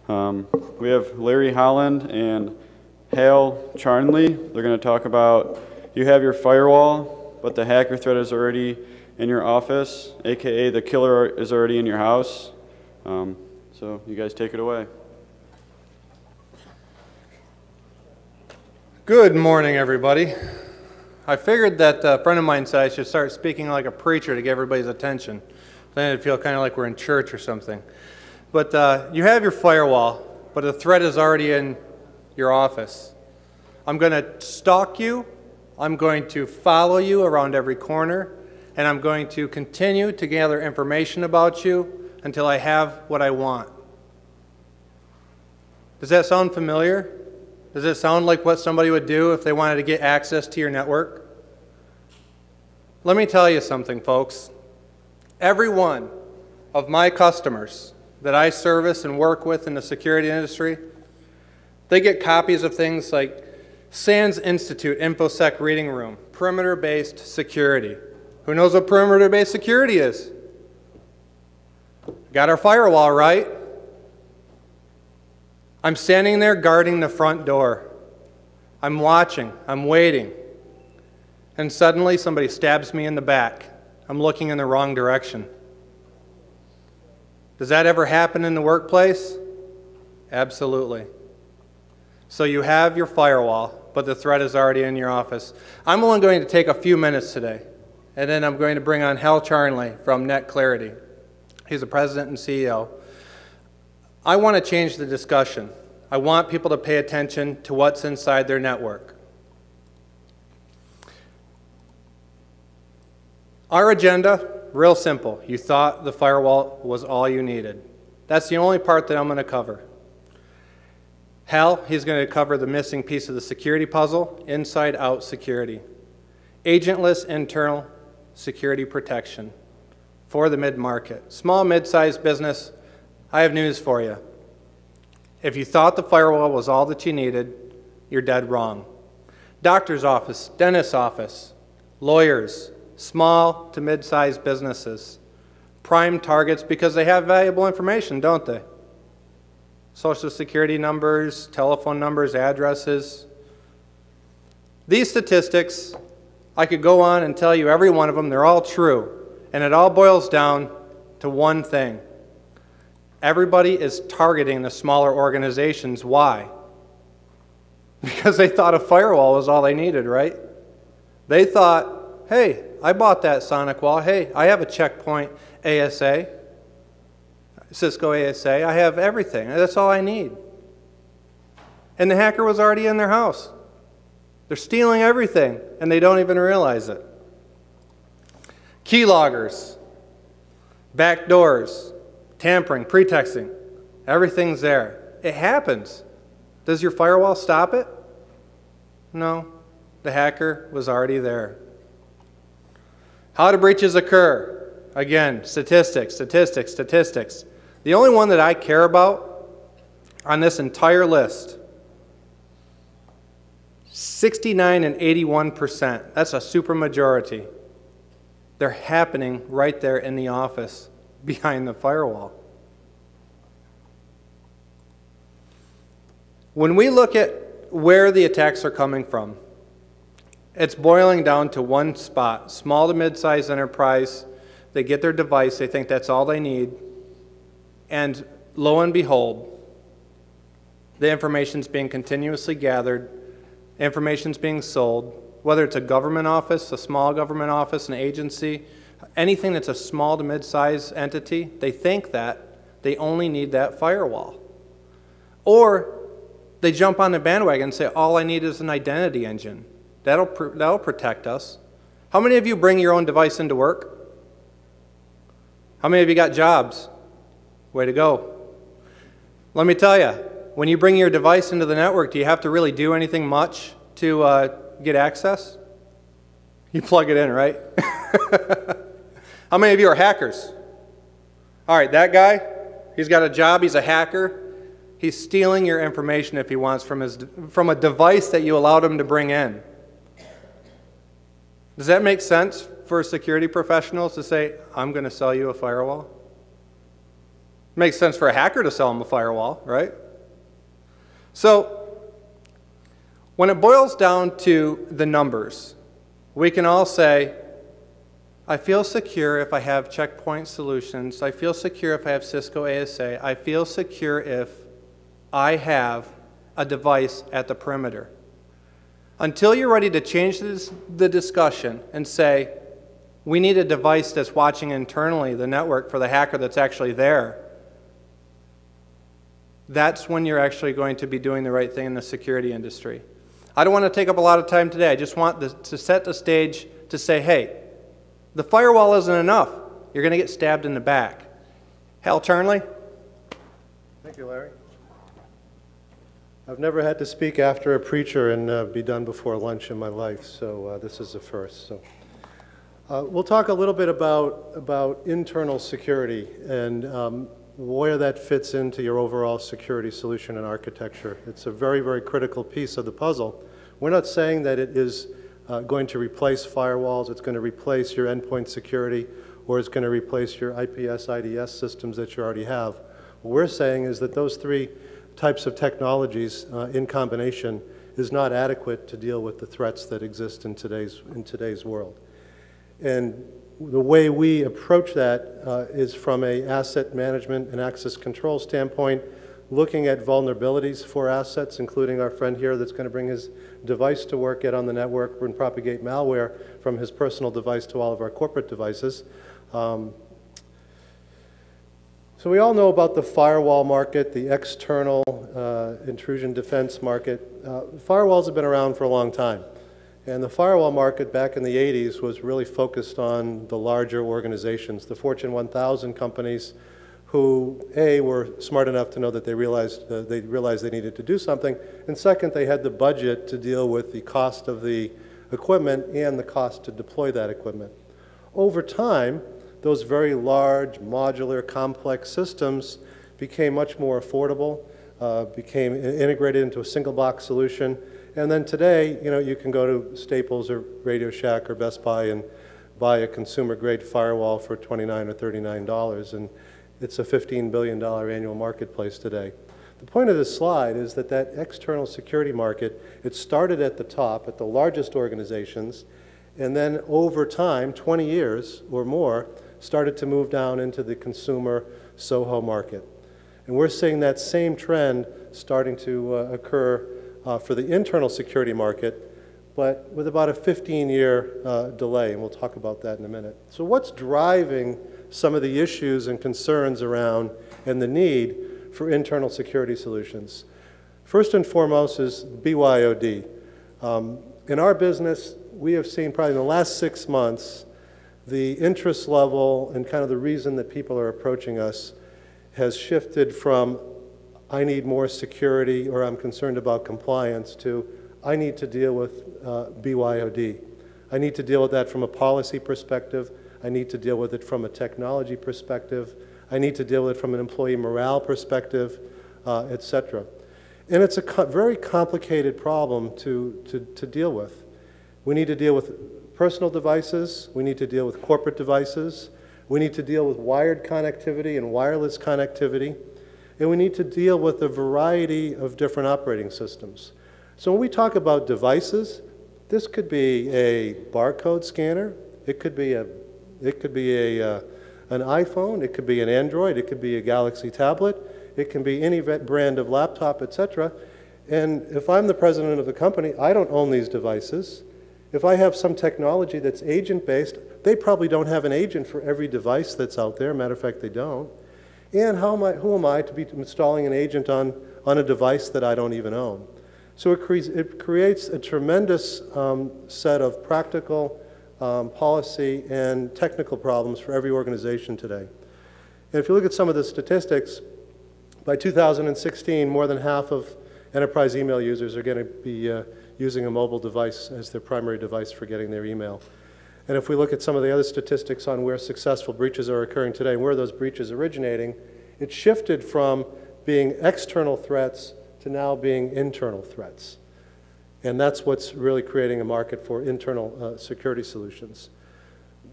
We have Larry Holland and Hal Charnley. They're going to talk about you have your firewall, but the hacker threat is already in your office, aka the killer is already in your house. So you guys take it away. Good morning, everybody. I figured that a friend of mine said I should start speaking like a preacher to get everybody's attention. Then it'd feel kind of like we're in church or something. But you have your firewall, but the threat is already in your office. I'm going to stalk you, I'm going to follow you around every corner, and I'm going to continue to gather information about you until I have what I want. Does that sound familiar? Does it sound like what somebody would do if they wanted to get access to your network? Let me tell you something, folks. Every one of my customers that I service and work with in the security industry, they get copies of things like SANS Institute InfoSec Reading Room, perimeter-based security. Who knows what perimeter-based security is? Got our firewall, right? I'm standing there guarding the front door. I'm watching, I'm waiting. And suddenly somebody stabs me in the back. I'm looking in the wrong direction. Does that ever happen in the workplace? Absolutely. So you have your firewall, but the threat is already in your office. I'm only going to take a few minutes today, and then I'm going to bring on Hal Charnley from NetClarity. He's the president and CEO. I want to change the discussion. I want people to pay attention to what's inside their network. Our agenda, real simple. You thought the firewall was all you needed. That's the only part that I'm going to cover. Hal, he's going to cover the missing piece of the security puzzle, inside-out security. Agentless internal security protection for the mid-market. Small, mid-sized business, I have news for you. If you thought the firewall was all that you needed, you're dead wrong. Doctor's office, dentist's office, lawyers, small to mid-sized businesses, prime targets because they have valuable information, don't they? Social security numbers, telephone numbers, addresses. These statistics, I could go on and tell you every one of them, they're all true. And it all boils down to one thing. Everybody is targeting the smaller organizations. Why? Because they thought a firewall was all they needed, right? They thought, hey, I bought that Sonic wall. Hey, I have a checkpoint ASA, Cisco ASA. I have everything. That's all I need. And the hacker was already in their house. They're stealing everything, and they don't even realize it. Keyloggers, backdoors, tampering, pretexting, everything's there. It happens. Does your firewall stop it? No. The hacker was already there. How do breaches occur? Again, statistics, statistics, statistics. The only one that I care about on this entire list, 69 and 81%. That's a supermajority. They're happening right there in the office behind the firewall. When we look at where the attacks are coming from, it's boiling down to one spot. Small to mid-sized enterprise, they get their device, they think that's all they need, and lo and behold, the information's being continuously gathered, information's being sold, whether it's a government office, a small government office, an agency, anything that's a small to mid-sized entity, they think that they only need that firewall. Or they jump on the bandwagon and say, all I need is an identity engine. That'll protect us. How many of you bring your own device into work? How many of you got jobs? Way to go. Let me tell you, when you bring your device into the network, do you have to really do anything much to get access? You plug it in, right? How many of you are hackers? All right, that guy, he's got a job, he's a hacker. He's stealing your information if he wants from a device that you allowed him to bring in. Does that make sense for security professionals to say, I'm going to sell you a firewall? Makes sense for a hacker to sell them a firewall, right? So when it boils down to the numbers, we can all say, I feel secure if I have checkpoint solutions. I feel secure if I have Cisco ASA. I feel secure if I have a device at the perimeter. Until you're ready to change the discussion and say, we need a device that's watching internally the network for the hacker that's actually there, that's when you're actually going to be doing the right thing in the security industry. I don't want to take up a lot of time today. I just want to set the stage to say, hey, the firewall isn't enough. You're going to get stabbed in the back. Hal Charnley? Thank you, Larry. I've never had to speak after a preacher and be done before lunch in my life, so this is a first. So, we'll talk a little bit about internal security and where that fits into your overall security solution and architecture. It's a very, very critical piece of the puzzle. We're not saying that it is going to replace firewalls, it's going to replace your endpoint security, or it's going to replace your IPS, IDS systems that you already have. What we're saying is that those three types of technologies in combination is not adequate to deal with the threats that exist in today's world. And the way we approach that is from an asset management and access control standpoint, looking at vulnerabilities for assets, including our friend here that's going to bring his device to work, get on the network, and propagate malware from his personal device to all of our corporate devices. So we all know about the firewall market, the external intrusion defense market. Firewalls have been around for a long time. And the firewall market back in the 80s was really focused on the larger organizations, the Fortune 1000 companies who, A, were smart enough to know that they realized they needed to do something, and second, they had the budget to deal with the cost of the equipment and the cost to deploy that equipment. Over time, those very large, modular, complex systems became much more affordable, became integrated into a single box solution. And then today, you can go to Staples or Radio Shack or Best Buy and buy a consumer-grade firewall for $29 or $39, and it's a $15 billion annual marketplace today. The point of this slide is that external security market, it started at the top, at the largest organizations, and then over time, 20 years or more, started to move down into the consumer SOHO market. And we're seeing that same trend starting to occur for the internal security market, but with about a 15-year delay, and we'll talk about that in a minute. So what's driving some of the issues and concerns around and the need for internal security solutions? First and foremost is BYOD. In our business, we have seen probably in the last 6 months, the interest level and kind of the reason that people are approaching us has shifted from I need more security or I'm concerned about compliance to I need to deal with BYOD. I need to deal with that from a policy perspective. I need to deal with it from a technology perspective. I need to deal with it from an employee morale perspective, et cetera. And it's a very complicated problem to deal with. We need to deal with personal devices. We need to deal with corporate devices. We need to deal with wired connectivity and wireless connectivity. And we need to deal with a variety of different operating systems. So when we talk about devices, this could be a barcode scanner. It could be an iPhone. It could be an Android. It could be a Galaxy tablet. It can be any brand of laptop, etc. And if I'm the president of the company, I don't own these devices. If I have some technology that's agent-based, they probably don't have an agent for every device that's out there. Matter of fact, they don't. And who am I to be installing an agent on a device that I don't even own? So it creates a tremendous set of practical, policy, and technical problems for every organization today. And if you look at some of the statistics, by 2016, more than half of enterprise email users are going to be using a mobile device as their primary device for getting their email. And if we look at some of the other statistics on where successful breaches are occurring today and where those breaches are originating, it shifted from being external threats to now being internal threats. And that's what's really creating a market for internal security solutions.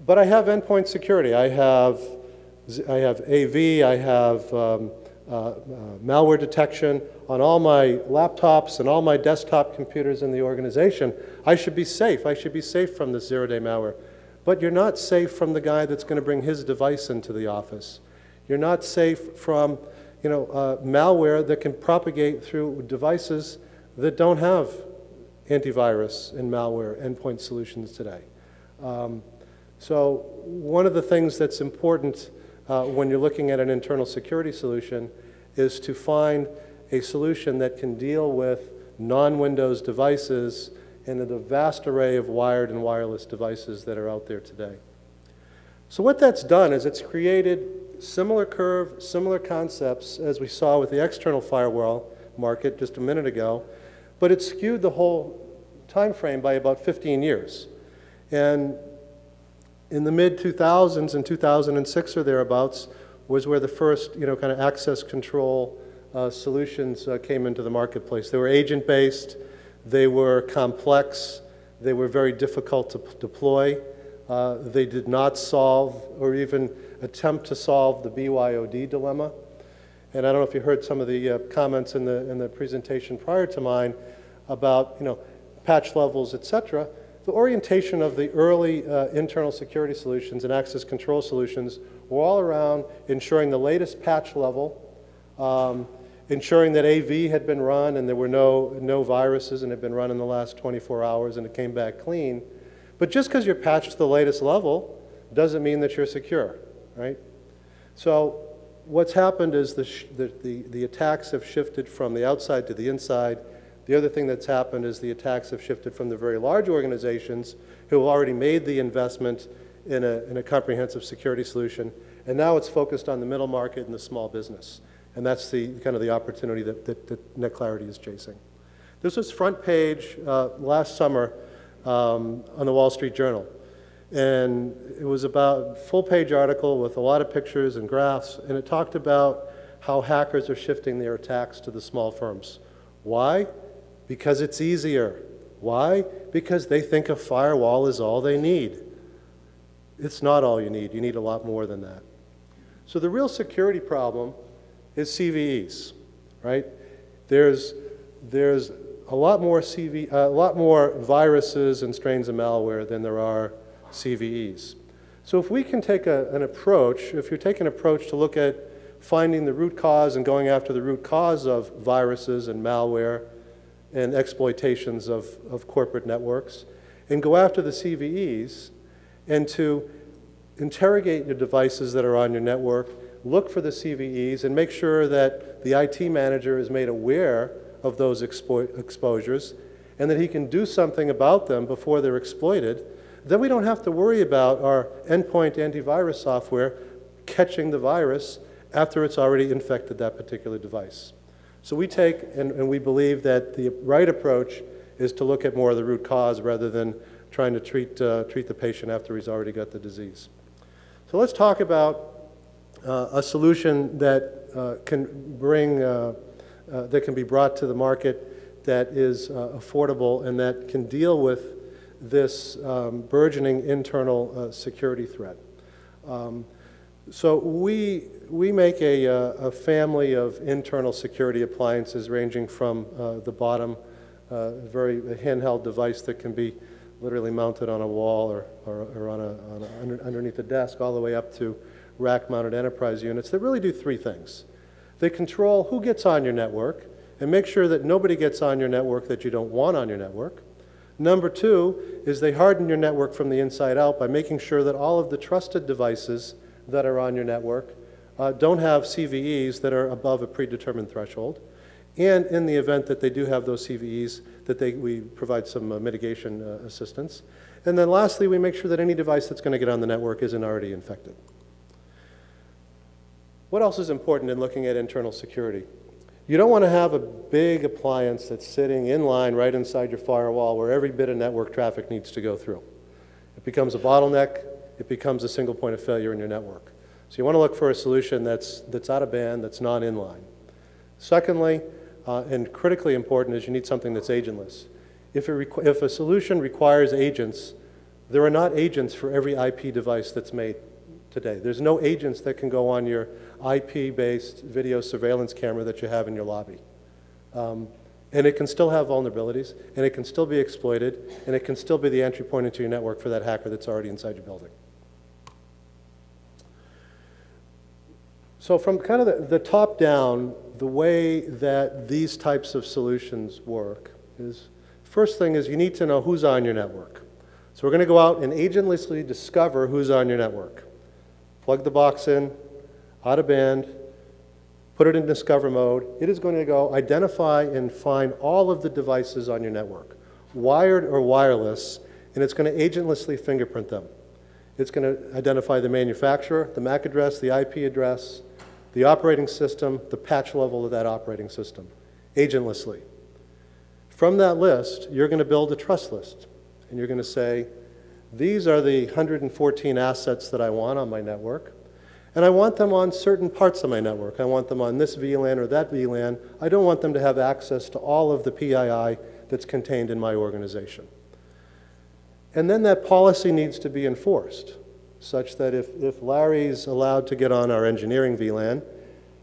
But I have endpoint security. I have AV, I have malware detection on all my laptops and all my desktop computers in the organization. I should be safe. I should be safe from this zero-day malware. But you're not safe from the guy that's going to bring his device into the office. You're not safe from malware that can propagate through devices that don't have antivirus and malware endpoint solutions today. So one of the things that's important when you're looking at an internal security solution is to find a solution that can deal with non-Windows devices and the vast array of wired and wireless devices that are out there today. So what that's done is it's created similar curve, similar concepts as we saw with the external firewall market just a minute ago, but it skewed the whole time frame by about 15 years. And in the mid-2000s, in 2006 or thereabouts, was where the first kind of access control solutions came into the marketplace. They were agent-based, they were complex, they were very difficult to deploy. They did not solve or even attempt to solve the BYOD dilemma. And I don't know if you heard some of the comments in the presentation prior to mine about patch levels, et cetera. The orientation of the early internal security solutions and access control solutions were all around ensuring the latest patch level, ensuring that AV had been run and there were no viruses and had been run in the last 24 hours and it came back clean. But just because you're patched to the latest level doesn't mean that you're secure, right? So what's happened is the attacks have shifted from the outside to the inside. The other thing that's happened is the attacks have shifted from the very large organizations who have already made the investment in a comprehensive security solution, and now it's focused on the middle market and the small business. And that's kind of the opportunity that NetClarity is chasing. This was front page last summer on the Wall Street Journal. And it was about a full-page article with a lot of pictures and graphs, and it talked about how hackers are shifting their attacks to the small firms. Why? Because it's easier. Why? Because they think a firewall is all they need. It's not all you need. You need a lot more than that. So the real security problem is CVEs, right? There's a lot more viruses and strains of malware than there are CVEs. So if we can take an approach, if you take an approach to look at finding the root cause and going after the root cause of viruses and malware and exploitations of corporate networks, and go after the CVEs, and to interrogate your devices that are on your network, look for the CVEs, and make sure that the IT manager is made aware of those exposures, and that he can do something about them before they're exploited, then we don't have to worry about our endpoint antivirus software catching the virus after it's already infected that particular device. So we take, and we believe that the right approach is to look at more of the root cause rather than trying to treat the patient after he's already got the disease. So let's talk about a solution that that can be brought to the market that is affordable and that can deal with this burgeoning internal security threat. So we make a family of internal security appliances ranging from the bottom, very handheld device that can be literally mounted on a wall or underneath a desk, all the way up to rack-mounted enterprise units that really do three things. They control who gets on your network and make sure that nobody gets on your network that you don't want on your network. Number two is they harden your network from the inside out by making sure that all of the trusted devices that are on your network don't have CVEs that are above a predetermined threshold. And in the event that they do have those CVEs, that we provide some mitigation assistance. And then lastly, we make sure that any device that's going to get on the network isn't already infected. What else is important in looking at internal security? You don't want to have a big appliance that's sitting in line right inside your firewall where every bit of network traffic needs to go through. It becomes a bottleneck. It becomes a single point of failure in your network. So you want to look for a solution that's out of band, that's not inline. Secondly, and critically important, is you need something that's agentless. If a solution requires agents, there are not agents for every IP device that's made today. There's no agents that can go on your IP-based video surveillance camera that you have in your lobby. And it can still have vulnerabilities, and it can still be exploited, and it can still be the entry point into your network for that hacker that's already inside your building. So from kind of the top down, the way that these types of solutions work is, first thing is you need to know who's on your network. So we're going to go out and agentlessly discover who's on your network. Plug the box in, out of band, put it in discover mode. It is going to go identify and find all of the devices on your network, wired or wireless, and it's going to agentlessly fingerprint them. It's going to identify the manufacturer, the MAC address, the IP address, the operating system, the patch level of that operating system, agentlessly. From that list, you're going to build a trust list, and you're going to say, these are the 114 assets that I want on my network, and I want them on certain parts of my network. I want them on this VLAN or that VLAN. I don't want them to have access to all of the PII that's contained in my organization. And then that policy needs to be enforced, such that if Larry's allowed to get on our engineering VLAN,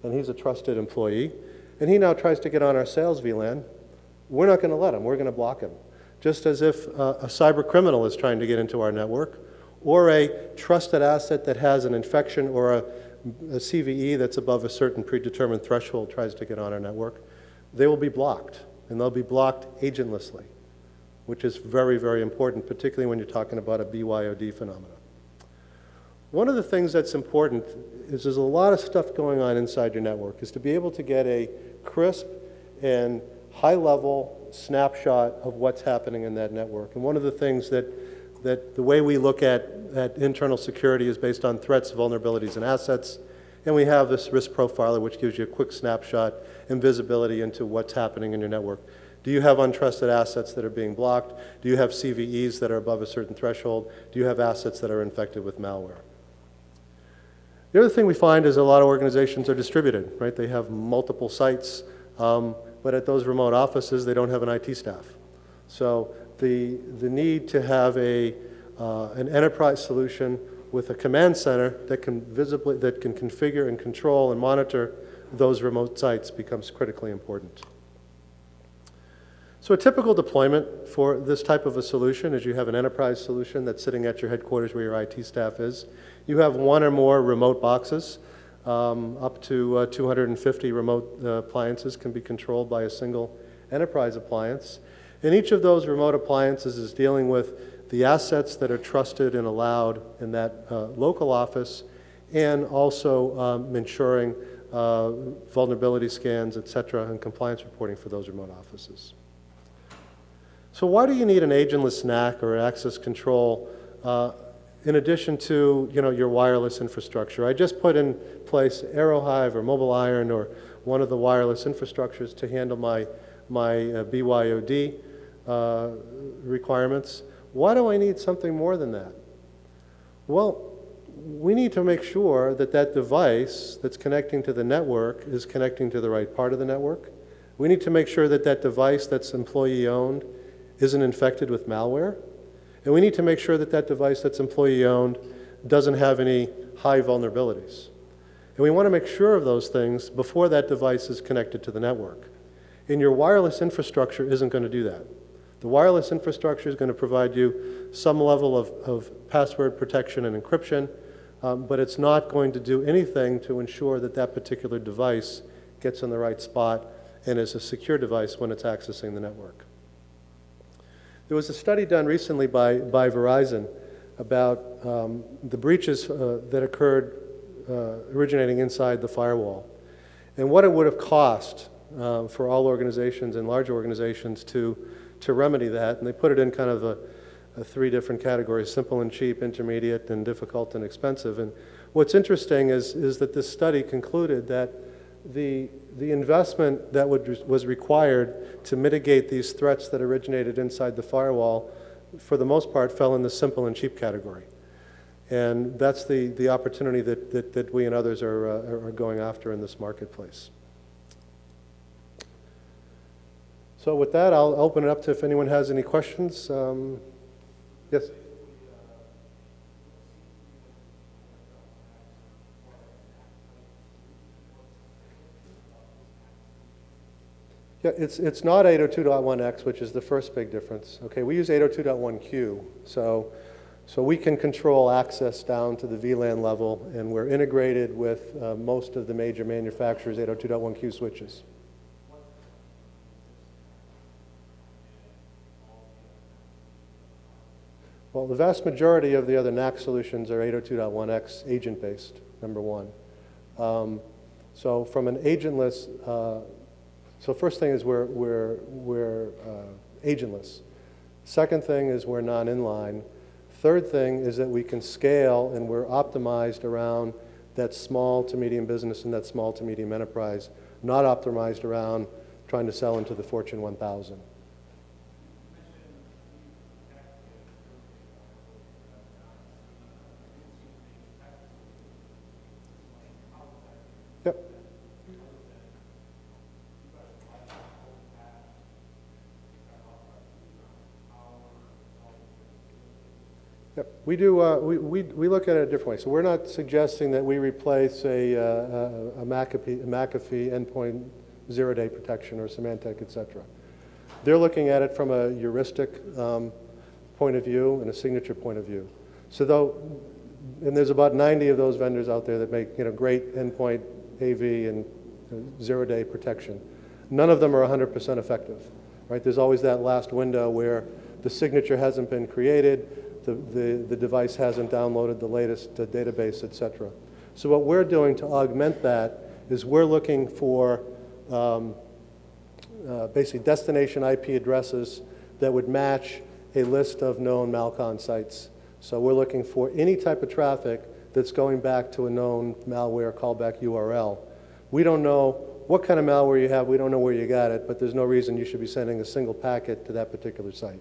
and he's a trusted employee, and he now tries to get on our sales VLAN, we're not going to let him. We're going to block him. Just as if a cyber criminal is trying to get into our network, or a trusted asset that has an infection or a CVE that's above a certain predetermined threshold tries to get on our network, they will be blocked, and they'll be blocked agentlessly, which is very, very important, particularly when you're talking about a BYOD phenomenon. One of the things that's important is there's a lot of stuff going on inside your network, is to be able to get a crisp and high-level snapshot of what's happening in that network. And one of the things that the way we look at internal security is based on threats, vulnerabilities, and assets. And we have this risk profiler, which gives you a quick snapshot and visibility into what's happening in your network. Do you have untrusted assets that are being blocked? Do you have CVEs that are above a certain threshold? Do you have assets that are infected with malware? The other thing we find is a lot of organizations are distributed, right? They have multiple sites, but at those remote offices, they don't have an IT staff. So the need to have an enterprise solution with a command center that can configure and control and monitor those remote sites becomes critically important. So a typical deployment for this type of a solution is you have an enterprise solution that's sitting at your headquarters where your IT staff is. You have one or more remote boxes. Up to 250 remote appliances can be controlled by a single enterprise appliance. And each of those remote appliances is dealing with the assets that are trusted and allowed in that local office, and also ensuring vulnerability scans, et cetera, and compliance reporting for those remote offices. So why do you need an agentless NAC or access control in addition to your wireless infrastructure? I just put in place AeroHive or Mobile Iron or one of the wireless infrastructures to handle my BYOD requirements. Why do I need something more than that? Well, we need to make sure that that device that's connecting to the network is connecting to the right part of the network. We need to make sure that that device that's employee-owned isn't infected with malware. And we need to make sure that that device that's employee-owned doesn't have any high vulnerabilities. And we want to make sure of those things before that device is connected to the network. And your wireless infrastructure isn't going to do that. The wireless infrastructure is going to provide you some level of password protection and encryption, but it's not going to do anything to ensure that that particular device gets in the right spot and is a secure device when it's accessing the network. There was a study done recently by Verizon about the breaches that occurred originating inside the firewall, and what it would have cost for all organizations and large organizations to remedy that. And they put it in kind of a three different categories: simple and cheap, intermediate, and difficult and expensive. And what's interesting is that this study concluded that the investment that was required to mitigate these threats that originated inside the firewall, for the most part, fell in the simple and cheap category. And that's the opportunity that we and others are going after in this marketplace. So with that, I'll open it up to if anyone has any questions. Yes? Yeah, it's not 802.1x, which is the first big difference. Okay, we use 802.1q, so we can control access down to the VLAN level, and we're integrated with most of the major manufacturers' 802.1q switches. Well, the vast majority of the other NAC solutions are 802.1x agent-based, number one. So from an agentless, so first thing is we're agentless. Second thing is we're non-inline. Third thing is that we can scale, and we're optimized around that small to medium business and that small to medium enterprise, not optimized around trying to sell into the Fortune 1000. Yep. Yep. We do. We look at it a different way. So we're not suggesting that we replace a McAfee endpoint zero-day protection or Symantec, et cetera. They're looking at it from a heuristic point of view and a signature point of view. So and there's about 90 of those vendors out there that make great endpoint AV and zero-day protection. None of them are 100% effective, right? There's always that last window where the signature hasn't been created, the device hasn't downloaded the latest database, et cetera. So what we're doing to augment that is we're looking for basically destination IP addresses that would match a list of known Malcon sites. So we're looking for any type of traffic that's going back to a known malware callback URL. We don't know what kind of malware you have, we don't know where you got it, but there's no reason you should be sending a single packet to that particular site.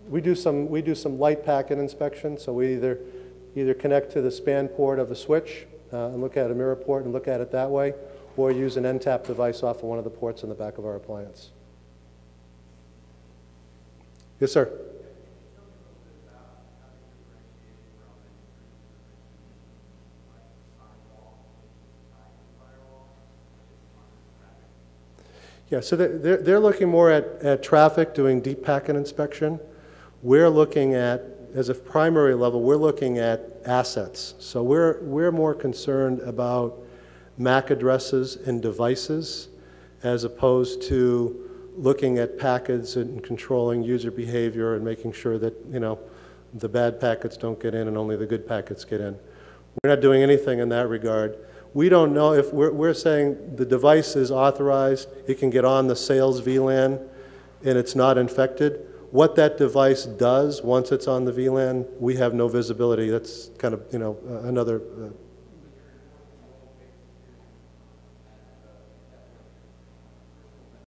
We do some light packet inspection, so we either connect to the span port of a switch and look at a mirror port and look at it that way, or use an NTAP device off of one of the ports in the back of our appliance. Yes, sir. Yeah, so they're looking more at traffic, doing deep packet inspection. We're looking at, as a primary level, we're looking at assets. So we're more concerned about MAC addresses and devices as opposed to looking at packets and controlling user behavior and making sure that the bad packets don't get in and only the good packets get in. We're not doing anything in that regard. We don't know if we're saying the device is authorized, it can get on the sales VLAN and it's not infected. What that device does once it's on the VLAN, we have no visibility. That's kind of another